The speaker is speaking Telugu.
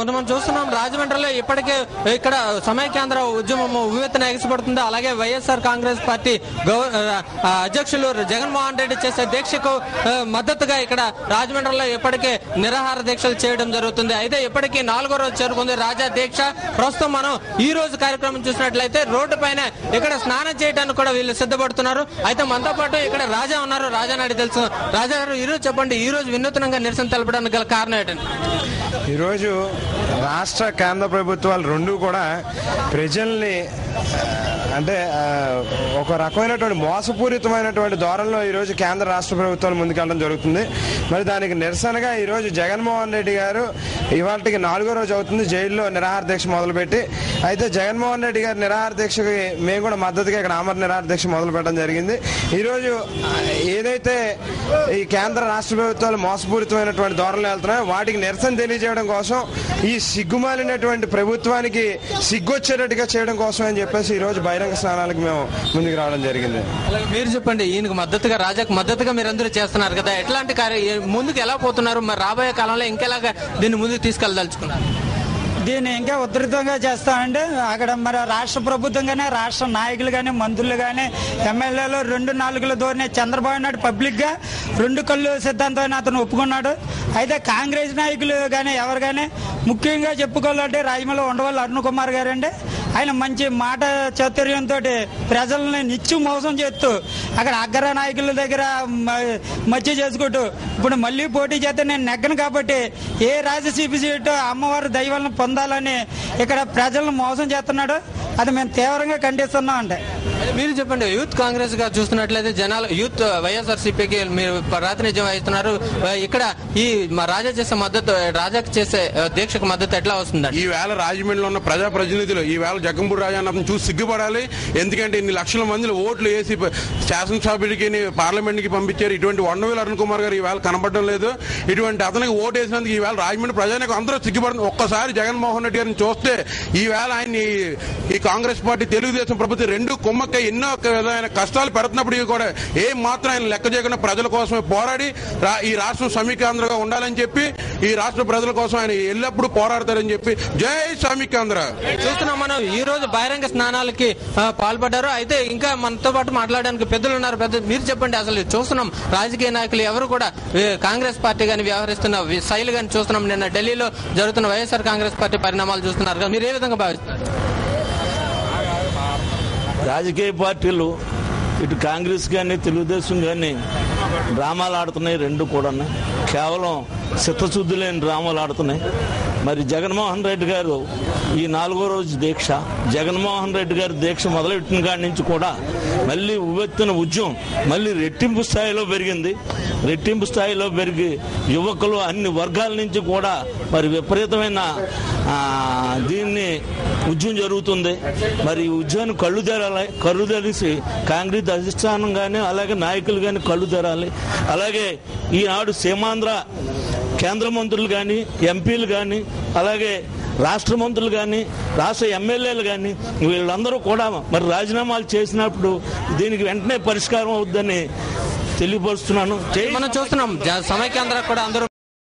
మనం చూస్తున్నాం రాజమండ్రిలో ఇప్పటికే ఇక్కడ సమైక్యాంధ్ర ఉద్యమం ఉవ్వెత్తున ఎగసిపడుతుంది. అలాగే వైఎస్ఆర్ కాంగ్రెస్ పార్టీ అధ్యక్షులు జగన్మోహన్ రెడ్డి చేసే దీక్షకు మద్దతుగా ఇక్కడ రాజమండ్రిలో ఇప్పటికే నిరాహార దీక్షలు చేయడం జరుగుతుంది. అయితే ఇప్పటికీ 4వ రోజు చేరుకుంది రాజా దీక్ష. ప్రస్తుతం మనం ఈ రోజు కార్యక్రమం చూసినట్లయితే రోడ్డు పైన ఇక్కడ స్నానం చేయడానికి కూడా వీళ్ళు సిద్ధపడుతున్నారు. అయితే మనతో పాటు ఇక్కడ రాజా ఉన్నారు. రాజా నాడి తెలుసు. రాజా గారు ఈరోజు చెప్పండి, ఈ రోజు వినూత్నంగా నిరసన తెలపడానికి గల కారణం ఏంటండి? ఈరోజు రాష్ట్ర కేంద్ర ప్రభుత్వాలు రెండు కూడా ప్రజల్ని అంటే ఒక రకమైనటువంటి మోసపూరితమైనటువంటి ధోరణిలో ఈరోజు కేంద్ర రాష్ట్ర ప్రభుత్వాలు ముందుకెళ్ళడం జరుగుతుంది. మరి దానికి నిరసనగా ఈరోజు జగన్మోహన్ రెడ్డి గారు ఇవాళకి 4వ రోజు అవుతుంది జైల్లో నిరాహార దీక్ష మొదలుపెట్టి. అయితే జగన్మోహన్ రెడ్డి గారి నిరాహార దీక్షకి మేము కూడా మద్దతుగా ఇక్కడ ఆమర నిరాహార దీక్ష మొదలు పెట్టడం జరిగింది. ఈరోజు ఏదైతే ఈ కేంద్ర రాష్ట్ర ప్రభుత్వాలు మోసపూరితమైనటువంటి ధోరణిలో వెళ్తున్నాయో వాటికి నిరసన తెలియజేయడం కోసం, ఈ సిగ్గుమాలినటువంటి ప్రభుత్వానికి సిగ్గొచ్చేటట్టుగా చేయడం కోసం అని చెప్పేసి ఈ రోజు బహిరంగ స్నానాలకు మేము ముందుకు రావడం జరిగింది. మీరు చెప్పండి, ఈయనకు మద్దతుగా రాజాకు మద్దతుగా మీరు అందరూ చేస్తున్నారు కదా, ఎట్లాంటి ముందుకు ఎలా పోతున్నారు? మరి రాబోయే కాలంలో ఇంకెలాగా దీన్ని ముందుకు తీసుకెళ్ళదలుచుకున్నారు? దీన్ని ఇంకా ఉధృతంగా చేస్తామంటే అక్కడ మరి రాష్ట్ర ప్రభుత్వం కానీ, రాష్ట్ర నాయకులు కానీ, మంత్రులు కానీ, ఎమ్మెల్యేలు 2 నాలుగుల ధోరణి. చంద్రబాబు నాయుడు పబ్లిక్గా 2 కళ్ళు సిద్ధాంతాన్ని అతను ఒప్పుకున్నాడు. అయితే కాంగ్రెస్ నాయకులు కానీ ఎవరు కానీ ముఖ్యంగా చెప్పుకోవాలంటే రాజమౌళి ఉండవల్లి అరుణ్ కుమార్ గారు అండి. ఆయన మంచి మాట చాతుర్యంతో ప్రజల్ని నిత్యం మోసం చేస్తూ అక్కడ అగ్ర నాయకుల దగ్గర మధ్య చేసుకుంటూ ఇప్పుడు మళ్ళీ పోటీ చేస్తే నేను నెగ్గను కాబట్టి ఏ రాజ్యసభ సీటు అమ్మవారి దైవాలను పొందాలని ఇక్కడ ప్రజలను మోసం చేస్తున్నాడు. అది మేము తీవ్రంగా ఖండిస్తున్నాం. అంటే మీరు చెప్పండి, యూత్ కాంగ్రెస్ గా చూస్తున్నట్లయితే జనాలు యూత్ వైఎస్ఆర్సీపీకి మీరు ప్రాతినిధ్యం వహిస్తున్నారు. ఇక్కడ ఈ రాజా చేసే మద్దతు, రాజాకు చేసే దీక్షకు మద్దతు ఎట్లా వస్తుంది? ఈ వేళ రాజమండ్రిలో ఉన్న ప్రజాప్రతినిధులు ఈ వేళ జగన్మోహన్ రాజా అన్నప్పుడు చూసి సిగ్గుపడాలి. ఎందుకంటే ఇన్ని లక్షల మందిలో ఓట్లు వేసి శాసనసభ్యుడికి పార్లమెంట్ కి పంపించారు. ఇటువంటి ఉండవల్లి అరుణ్ కుమార్ గారు ఈ వేళ కనబడడం లేదు. ఇటువంటి అతనికి ఓటు వేసినందుకు ఈ వేళ రాజమండ్రి ప్రజానికి అందరూ సిగ్గుపడుతుంది. ఒక్కసారి జగన్మోహన్ రెడ్డి గారిని చూస్తే ఈ వేళ ఆయన్ని ఈ కాంగ్రెస్ పార్టీ, తెలుగుదేశం ప్రభుత్వం 2 కుమ్మక్కై ఎన్నో విధమైన కష్టాలు పెడుతున్నప్పటికీ కూడా ఏం మాత్రం ఆయన లెక్క చేయకుండా ప్రజల కోసమే పోరాడి ఈ రాష్ట్రం సమైక్యాంధ్రగా ఉండాలని చెప్పి ఈ రాష్ట్ర ప్రజల కోసం ఆయన ఎల్లప్పుడూ పోరాడతారని చెప్పి జై సమైక్యాంధ్ర. చూస్తున్నాం మనం ఈ రోజు బహిరంగ స్నానాలకి పాల్పడ్డారు. అయితే ఇంకా మనతో పాటు మాట్లాడడానికి పెద్దలు ఉన్నారు. మీరు చెప్పండి, అసలు చూస్తున్నాం రాజకీయ నాయకులు ఎవరు కూడా కాంగ్రెస్ పార్టీ గాని వ్యవహరిస్తున్న శైలి గాని చూస్తున్నాం. నిన్న ఢిల్లీలో జరుగుతున్న వైఎస్ఆర్ కాంగ్రెస్ పార్టీ పరిణామాలు చూస్తున్నారు కదా, మీరు ఏ విధంగా భావిస్తారు? రాజకీయ పార్టీలు ఇటు కాంగ్రెస్ కానీ తెలుగుదేశం కానీ డ్రామాలు ఆడుతున్నాయి. 2 కూడా కేవలం చిత్తశుద్ధి లేని డ్రామాలు ఆడుతున్నాయి. మరి జగన్మోహన్ రెడ్డి గారు ఈ 4వ రోజు దీక్ష, జగన్మోహన్ రెడ్డి గారి దీక్ష మొదలెట్టిన కాడి నుంచి కూడా మళ్ళీ ఉవ్వెత్తున ఉద్యమం మళ్ళీ రెట్టింపు స్థాయిలో పెరిగింది. రెట్టింపు స్థాయిలో పెరిగి యువకులు అన్ని వర్గాల నుంచి కూడా మరి విపరీతమైన దీన్ని ఉద్యమం జరుగుతుంది. మరి ఈ ఉద్యమాన్ని కళ్ళు తెరిసి కాంగ్రెస్ అధిష్టానం కానీ అలాగే నాయకులు కానీ కళ్ళు తెరాలి. అలాగే ఈనాడు సీమాంధ్ర కేంద్ర మంత్రులు కానీ, ఎంపీలు కానీ, అలాగే రాష్ట్ర మంత్రులు కానీ, రాష్ట్ర ఎమ్మెల్యేలు కానీ వీళ్ళందరూ కూడా మరి రాజీనామాలు చేసినప్పుడు దీనికి వెంటనే పరిష్కారం అవుద్దని తెలియపరుస్తున్నాను. మనం చూస్తున్నాం సమైక్యాంధ్ర కూడా అందరూ